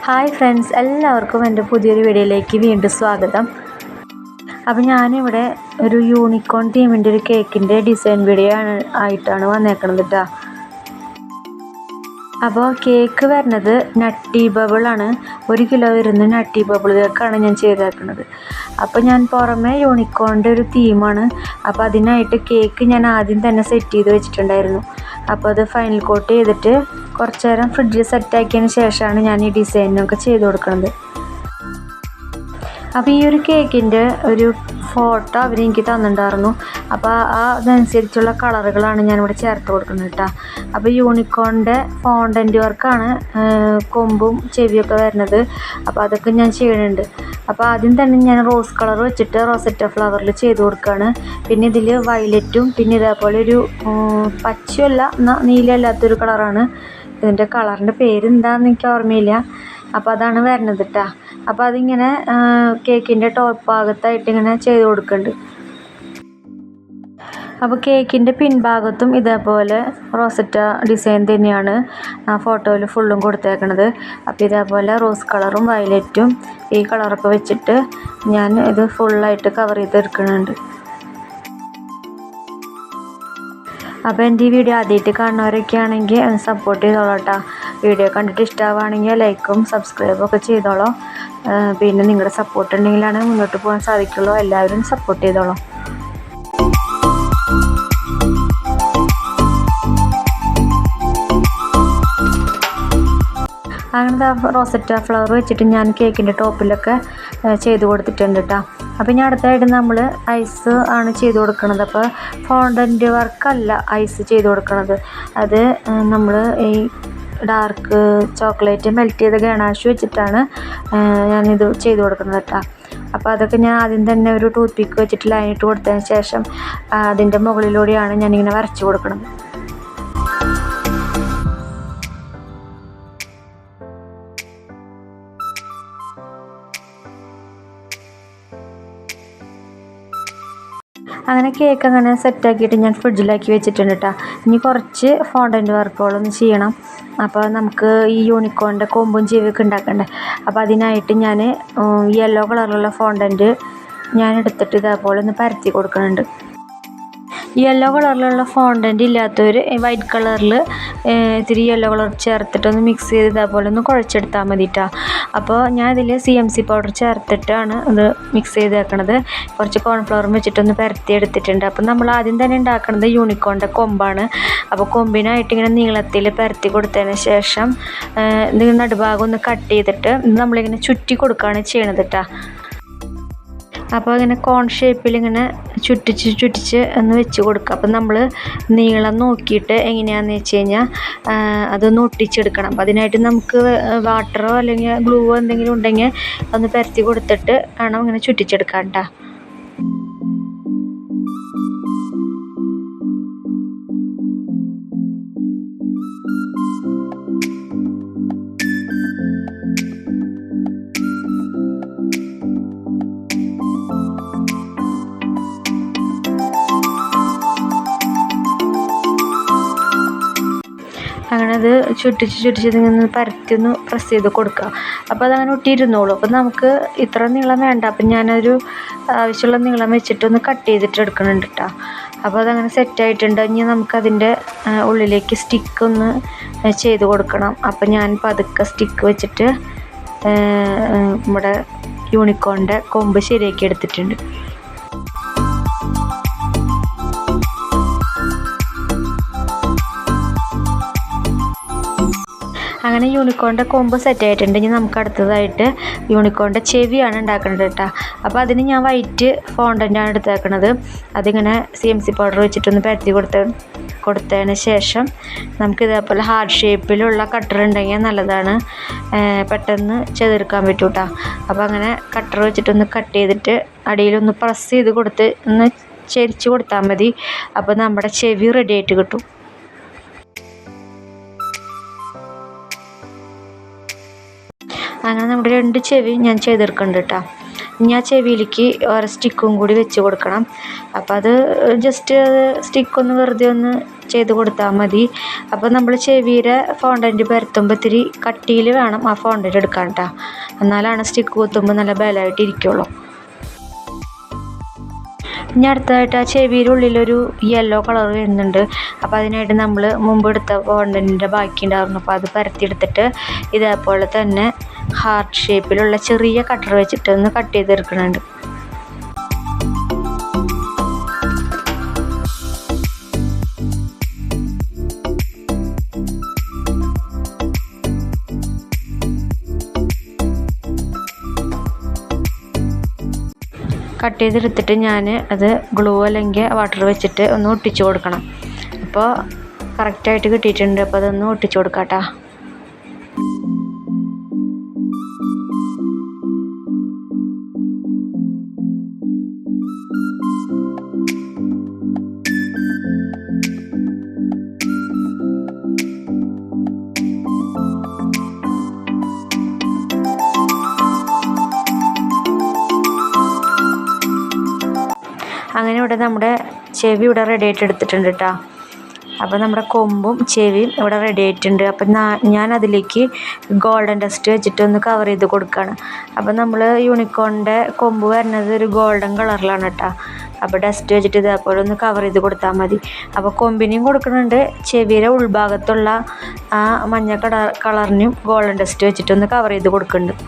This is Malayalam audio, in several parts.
ഹായ് ഫ്രണ്ട്സ്, എല്ലാവർക്കും എൻ്റെ പുതിയൊരു വീഡിയോയിലേക്ക് വീണ്ടും സ്വാഗതം. അപ്പോൾ ഞാനിവിടെ ഒരു യൂണിക്കോൺ ടീമിൻ്റെ ഒരു കേക്കിൻ്റെ ഡിസൈൻ വീഡിയോ ആയിട്ടാണ് വന്നേക്കണത് കേട്ടോ. അപ്പോൾ കേക്ക് വരുന്നത് നട്ടി ബബിളാണ്. 1 കിലോ വരുന്ന നട്ടി ബബിൾ കേക്കാണ് ഞാൻ ചെയ്തേക്കുന്നത്. അപ്പോൾ ഞാൻ പുറമെ യൂണിക്കോണിൻ്റെ ഒരു തീമാണ്. അപ്പോൾ അതിനായിട്ട് കേക്ക് ഞാൻ ആദ്യം തന്നെ സെറ്റ് ചെയ്ത് വെച്ചിട്ടുണ്ടായിരുന്നു. അപ്പോൾ അത് ഫൈനൽ കോട്ട് ചെയ്തിട്ട് കുറച്ച് നേരം ഫ്രിഡ്ജിൽ സെറ്റാക്കിയതിന് ശേഷമാണ് ഞാൻ ഈ ഡിസൈനൊക്കെ ചെയ്ത് കൊടുക്കുന്നത്. അപ്പോൾ ഈ ഒരു കേക്കിൻ്റെ ഒരു ഫോട്ടോ അവരെനിക്ക് തന്നിട്ടുണ്ടായിരുന്നു. അപ്പോൾ അതനുസരിച്ചുള്ള കളറുകളാണ് ഞാനിവിടെ ചേർത്ത് കൊടുക്കുന്നത് കേട്ടോ. അപ്പോൾ യൂണിക്കോണിൻ്റെ ഫോണ്ടൻറ്റ് വർക്കാണ് കൊമ്പും ചെവിയൊക്കെ വരുന്നത്. അപ്പോൾ അതൊക്കെ ഞാൻ ചെയ്യുന്നുണ്ട്. അപ്പോൾ ആദ്യം തന്നെ ഞാൻ റോസ് കളർ വെച്ചിട്ട് റോസറ്റ ഫ്ലവറിൽ ചെയ്ത് കൊടുക്കുകയാണ്. പിന്നെ ഇതിൽ വയലറ്റും പിന്നെ ഇതേപോലെ ഒരു പച്ചയല്ല എന്നാൽ നീലയല്ലാത്തൊരു കളറാണ്. ഇതിൻ്റെ കളറിൻ്റെ പേരെന്താണെന്ന് എനിക്ക് ഓർമ്മയില്ല. അപ്പോൾ അതാണ് വരുന്നത് കേട്ടോ. അപ്പോൾ അതിങ്ങനെ കേക്കിൻ്റെ ടോപ്പ് ഭാഗത്തായിട്ട് ഇങ്ങനെ ചെയ്ത് കൊടുക്കുന്നുണ്ട്. അപ്പോൾ കേക്കിൻ്റെ പിൻഭാഗത്തും ഇതേപോലെ റോസറ്റ ഡിസൈൻ തന്നെയാണ് ആ ഫോട്ടോയിൽ ഫുള്ളും കൊടുത്തേക്കണത്. അപ്പോൾ ഇതേപോലെ റോസ് കളറും വയലറ്റും ഈ കളറൊക്കെ വെച്ചിട്ട് ഞാൻ ഇത് ഫുള്ളായിട്ട് കവർ ചെയ്തെടുക്കുന്നുണ്ട്. അപ്പോൾ എൻ്റെ ഈ വീഡിയോ ആദ്യമായിട്ട് കാണുന്നവരൊക്കെ ആണെങ്കിൽ ഒന്ന് സപ്പോർട്ട് ചെയ്തോളാം കേട്ടോ. വീഡിയോ കണ്ടിട്ട് ഇഷ്ടമാവുകയാണെങ്കിൽ ലൈക്കും സബ്സ്ക്രൈബും ഒക്കെ ചെയ്തോളൂ. പിന്നെ നിങ്ങളുടെ സപ്പോർട്ട് ഉണ്ടെങ്കിലാണ് മുന്നോട്ട് പോകാൻ സാധിക്കുള്ളൂ. എല്ലാവരും സപ്പോർട്ട് ചെയ്തോളൂ. അങ്ങനത്തെ റോസറ്റ ഫ്ലവർ വെച്ചിട്ട് ഞാൻ കേക്കിൻ്റെ ടോപ്പിലൊക്കെ ചെയ്ത് കൊടുത്തിട്ടുണ്ട് കേട്ടോ. അപ്പോൾ ഞാൻ അടുത്തായിട്ട് നമ്മൾ ഐസ് ആണ് ചെയ്ത് കൊടുക്കുന്നത്. അപ്പോൾ ഫോണ്ടൻറ്റ് വർക്കല്ല ഐസ് ചെയ്ത് കൊടുക്കുന്നത്. അത് നമ്മൾ ഈ ഡാർക്ക് ചോക്ലേറ്റ് മെൽറ്റ് ചെയ്ത ഗണാഷ് വെച്ചിട്ടാണ് ഞാനിത് ചെയ്ത് കൊടുക്കുന്നത് കേട്ടോ. അപ്പോൾ അതൊക്കെ ഞാൻ ആദ്യം തന്നെ ഒരു ടൂത്ത് പിക്ക് വെച്ചിട്ട് ലൈനിട്ട് കൊടുത്തതിന് ശേഷം അതിൻ്റെ മുകളിലൂടെയാണ് ഞാനിങ്ങനെ വരച്ച് കൊടുക്കുന്നത്. അങ്ങനെ കേക്ക് അങ്ങനെ സെറ്റാക്കിയിട്ട് ഞാൻ ഫ്രിഡ്ജിലാക്കി വെച്ചിട്ടുണ്ട് കേട്ടോ. ഇനി കുറച്ച് ഫോണ്ടൻറ്റ് വർക്കുകളൊന്ന് ചെയ്യണം. അപ്പോൾ നമുക്ക് ഈ യൂണിക്കോണിൻ്റെ കൊമ്പും ചെവിയൊക്കെ ഉണ്ടാക്കണ്ടേ. അപ്പോൾ അതിനായിട്ട് ഞാൻ യെല്ലോ കളറിലുള്ള ഫോണ്ടൻറ്റ് ഞാൻ എടുത്തിട്ട് ഇതേപോലെ ഒന്ന് പരത്തി കൊടുക്കുന്നുണ്ട്. യെല്ലോ കളറിലുള്ള ഫോണ്ടൻറ്റ് ഇല്ലാത്തവർ വൈറ്റ് കളറിൽ ഇത്തിരി യെല്ലോ കളർ ചേർത്തിട്ടൊന്ന് മിക്സ് ചെയ്ത് ഇതേപോലെ ഒന്ന് കുഴച്ചെടുത്താൽ മതി കേട്ടോ. അപ്പോൾ ഞാൻ ഇതിൽ CMC പൗഡർ ചേർത്തിട്ടാണ് ഇത് മിക്സ് ചെയ്തേക്കണത്. കുറച്ച് കോൺഫ്ലവറും വെച്ചിട്ടൊന്ന് പരത്തി എടുത്തിട്ടുണ്ട്. അപ്പോൾ നമ്മൾ ആദ്യം തന്നെ ഉണ്ടാക്കുന്നത് യൂണിക്കോണിൻ്റെ കൊമ്പാണ്. അപ്പോൾ കൊമ്പിനായിട്ട് ഇങ്ങനെ നീളത്തിൽ പരത്തി കൊടുത്തതിന് ശേഷം ഇത് നടുഭാഗം ഒന്ന് കട്ട് ചെയ്തിട്ട് നമ്മളിങ്ങനെ ചുറ്റി കൊടുക്കുകയാണ് ചെയ്യണത് കേട്ടോ. അപ്പോൾ ഇങ്ങനെ കോൺ ഷേപ്പിൽ ഇങ്ങനെ ചുറ്റിച്ച് ഒന്ന് വെച്ച് കൊടുക്കുക. അപ്പം നമ്മൾ നീളം നോക്കിയിട്ട് എങ്ങനെയാണെന്ന് വെച്ച് കഴിഞ്ഞാൽ അതൊന്ന് ഒട്ടിച്ചെടുക്കണം. അപ്പം അതിനായിട്ട് നമുക്ക് വാട്ടറോ അല്ലെങ്കിൽ ഗ്ലൂവോ എന്തെങ്കിലും ഉണ്ടെങ്കിൽ ഒന്ന് പരത്തി കൊടുത്തിട്ട് വേണം ഇങ്ങനെ ചുറ്റിച്ചെടുക്കാൻ കേട്ടോ. അങ്ങനെ അത് ചുറ്റിച്ച് ഇങ്ങനെ പരത്തി ഒന്ന് പ്രസ് ചെയ്ത് കൊടുക്കുക. അപ്പോൾ അതങ്ങനെ ഒട്ടിയിരുന്നോളൂ. അപ്പോൾ നമുക്ക് ഇത്ര നീളം വേണ്ട. അപ്പം ഞാനൊരു ആവശ്യമുള്ള നീളം വെച്ചിട്ടൊന്ന് കട്ട് ചെയ്തിട്ട് എടുക്കുന്നുണ്ട് കേട്ടോ. അപ്പോൾ അതങ്ങനെ സെറ്റായിട്ടുണ്ട്. ഇനി നമുക്കതിൻ്റെ ഉള്ളിലേക്ക് സ്റ്റിക്കൊന്ന് ചെയ്ത് കൊടുക്കണം. അപ്പോൾ ഞാൻ പതുക്കെ സ്റ്റിക്ക് വെച്ചിട്ട് നമ്മുടെ യൂണിക്കോണിൻ്റെ കൊമ്പ് ശരിയാക്കി എടുത്തിട്ടുണ്ട്. അങ്ങനെ യൂണിക്കോണിൻ്റെ കൊമ്പ് സെറ്റായിട്ടുണ്ട്. ഇനി നമുക്ക് അടുത്തതായിട്ട് യൂണിക്കോണിൻ്റെ ചെവിയാണ് ഉണ്ടാക്കുന്നത് കേട്ടോ. അപ്പോൾ അതിന് ഞാൻ വൈറ്റ് ഫോണ്ടൻ്റാണ് എടുത്തേക്കണത്. അതിങ്ങനെ CMC പൗഡർ വെച്ചിട്ടൊന്ന് പരത്തി കൊടുത്തതിന് ശേഷം നമുക്ക് ഇതേപോലെ ഹാർഡ് ഷേപ്പിലുള്ള കട്ടർ ഉണ്ടെങ്കിൽ നല്ലതാണ്. പെട്ടെന്ന് ചെയ്തെടുക്കാൻ പറ്റും കേട്ടോ. അപ്പോൾ അങ്ങനെ കട്ടർ വെച്ചിട്ടൊന്ന് കട്ട് ചെയ്തിട്ട് അടിയിലൊന്ന് പ്രസ് ചെയ്ത് കൊടുത്ത് ഒന്ന് ചെരിച്ച് കൊടുത്താൽ മതി. അപ്പോൾ നമ്മുടെ ചെവി റെഡി ആയിട്ട് കിട്ടും. അങ്ങനെ നമ്മുടെ 2 ചെവി ഞാൻ ചെയ്തെടുക്കുന്നുണ്ട് കേട്ടോ. ഇനി ആ ചെവിയിലേക്ക് ഓരോ സ്റ്റിക്കും കൂടി വെച്ച് കൊടുക്കണം. അപ്പോൾ അത് ജസ്റ്റ് സ്റ്റിക്കൊന്ന് വെറുതെ ഒന്ന് ചെയ്ത് കൊടുത്താൽ മതി. അപ്പോൾ നമ്മൾ ചെവിയുടെ ഫോണ്ടൻറ്റ് പരത്തുമ്പോൾ ഇത്തിരി കട്ടിയിൽ വേണം ആ ഫോണ്ടൻറ്റ് എടുക്കാൻ കേട്ടോ. എന്നാലാണ് സ്റ്റിക്ക് കുത്തുമ്പോൾ നല്ല ബലമായിട്ട് ഇരിക്കുള്ളൂ. ഇനി അടുത്തതായിട്ട് ആ ചെവിയുടെ ഉള്ളിലൊരു യെല്ലോ കളർ വരുന്നുണ്ട്. അപ്പോൾ അതിനായിട്ട് നമ്മൾ മുമ്പ് എടുത്ത ഫോണ്ടൻറ്റിൻ്റെ ബാക്കി ഉണ്ടായിരുന്നു. അപ്പോൾ അത് പരത്തിയെടുത്തിട്ട് ഇതേപോലെ തന്നെ ഹാർട്ട് ഷേപ്പിലുള്ള ചെറിയ കട്ടർ വെച്ചിട്ട് ഒന്ന് കട്ട് ചെയ്തെടുക്കുന്നുണ്ട്. കട്ട് ചെയ്തെടുത്തിട്ട് ഞാൻ അത് ഗ്ലൂ അല്ലെങ്കിൽ വാട്ടർ വെച്ചിട്ട് ഒന്ന് ഒട്ടിച്ചു കൊടുക്കണം. അപ്പോൾ കറക്റ്റായിട്ട് കിട്ടിയിട്ടുണ്ട്. അപ്പോൾ അതൊന്ന് ഒട്ടിച്ചു കൊടുക്കാം കേട്ടോ. അങ്ങനെ ഇവിടെ നമ്മുടെ ചെവി ഇവിടെ റെഡി ആയിട്ട് എടുത്തിട്ടുണ്ട് കേട്ടോ. അപ്പോൾ നമ്മുടെ കൊമ്പും ചെവിയും ഇവിടെ റെഡി ആയിട്ടുണ്ട്. അപ്പം ഞാൻ അതിലേക്ക് ഗോൾഡൻ ഡസ്റ്റ് വെച്ചിട്ട് ഒന്ന് കവർ ചെയ്ത് കൊടുക്കുകയാണ്. അപ്പോൾ നമ്മൾ യൂണിക്കോണിൻ്റെ കൊമ്പ് വരുന്നത് ഒരു ഗോൾഡൻ കളറിലാണ് കേട്ടോ. അപ്പോൾ ഡസ്റ്റ് വെച്ചിട്ട് ഇതേപോലെ ഒന്ന് കവർ ചെയ്ത് കൊടുത്താൽ മതി. അപ്പോൾ കൊമ്പിനെയും കൊടുക്കുന്നുണ്ട്, ചെവിയുടെ ഉൾഭാഗത്തുള്ള ആ മഞ്ഞ കളറിനും ഗോൾഡൻ ഡസ്റ്റ് വെച്ചിട്ടൊന്ന് കവർ ചെയ്ത് കൊടുക്കുന്നുണ്ട്.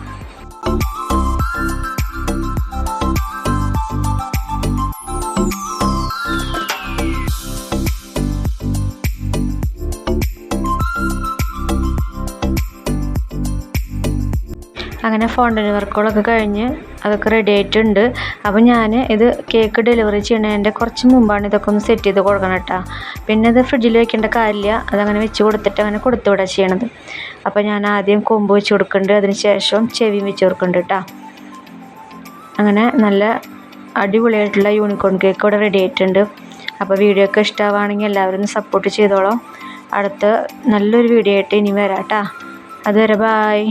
അങ്ങനെ ഫോണ്ടൻറ്റ് വർക്കുകളൊക്കെ കഴിഞ്ഞ് അതൊക്കെ റെഡി ആയിട്ടുണ്ട്. അപ്പോൾ ഞാൻ ഇത് കേക്ക് ഡെലിവറി ചെയ്യണതിൻ്റെ കുറച്ച് മുമ്പാണ് ഇതൊക്കെ ഒന്ന് സെറ്റ് ചെയ്ത് കൊടുക്കണം കേട്ടോ. പിന്നെ ഇത് ഫ്രിഡ്ജിൽ വെക്കേണ്ട കാര്യമില്ല, അതങ്ങനെ വെച്ച് കൊടുത്തിട്ട് അങ്ങനെ കൊടുത്തുവിടുക ചെയ്യണത്. അപ്പോൾ ഞാൻ ആദ്യം കൊമ്പ് വെച്ച് കൊടുക്കുന്നുണ്ട്, അതിന് ശേഷം ചെവിയും വെച്ച് കൊടുക്കുന്നുണ്ട് കേട്ടോ. അങ്ങനെ നല്ല അടിപൊളിയായിട്ടുള്ള യൂണിക്കോൺ കേക്ക് ഇവിടെ റെഡി ആയിട്ടുണ്ട്. അപ്പോൾ വീഡിയോ ഒക്കെ ഇഷ്ടമാവുകയാണെങ്കിൽ എല്ലാവരും ഒന്ന് സപ്പോർട്ട് ചെയ്തോളാം. അടുത്ത നല്ലൊരു വീഡിയോ ആയിട്ട് ഇനി വരാം കേട്ടോ. അതുവരെ ബായ്.